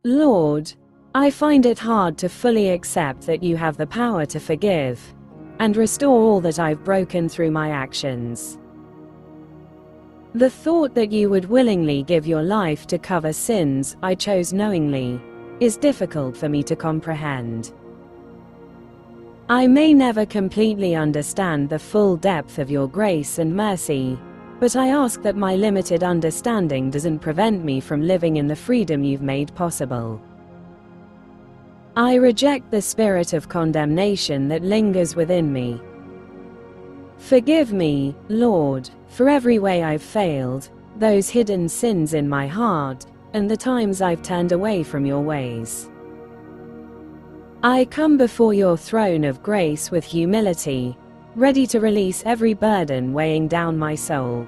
Lord, I find it hard to fully accept that you have the power to forgive and restore all that I've broken through my actions. The thought that you would willingly give your life to cover sins I chose knowingly is difficult for me to comprehend. I may never completely understand the full depth of your grace and mercy, but I ask that my limited understanding doesn't prevent me from living in the freedom you've made possible. I reject the spirit of condemnation that lingers within me. Forgive me, Lord, for every way I've failed, those hidden sins in my heart, and the times I've turned away from your ways. I come before your throne of grace with humility, ready to release every burden weighing down my soul.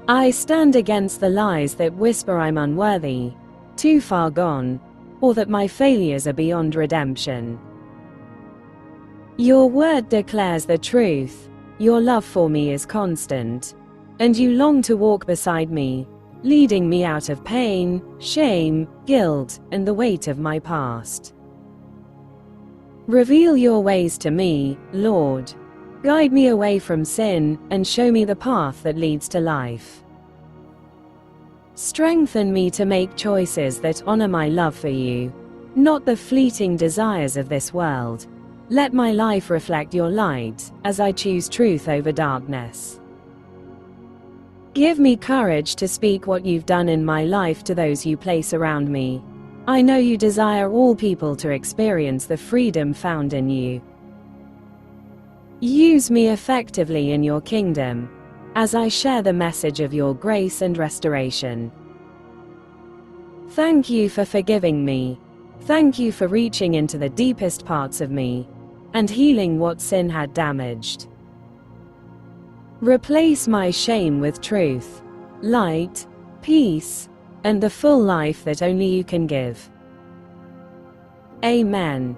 I stand against the lies that whisper I'm unworthy, too far gone, or that my failures are beyond redemption. Your word declares the truth. Your love for me is constant, and you long to walk beside me, leading me out of pain, shame, guilt, and the weight of my past. Reveal your ways to me, Lord. Guide me away from sin, and show me the path that leads to life. Strengthen me to make choices that honor my love for you, not the fleeting desires of this world. Let my life reflect your light, as I choose truth over darkness. Give me courage to speak what you've done in my life to those you place around me. I know you desire all people to experience the freedom found in you. Use me effectively in your kingdom, as I share the message of your grace and restoration. Thank you for forgiving me. Thank you for reaching into the deepest parts of me and healing what sin had damaged. Replace my shame with truth, light, peace, and the full life that only you can give. Amen.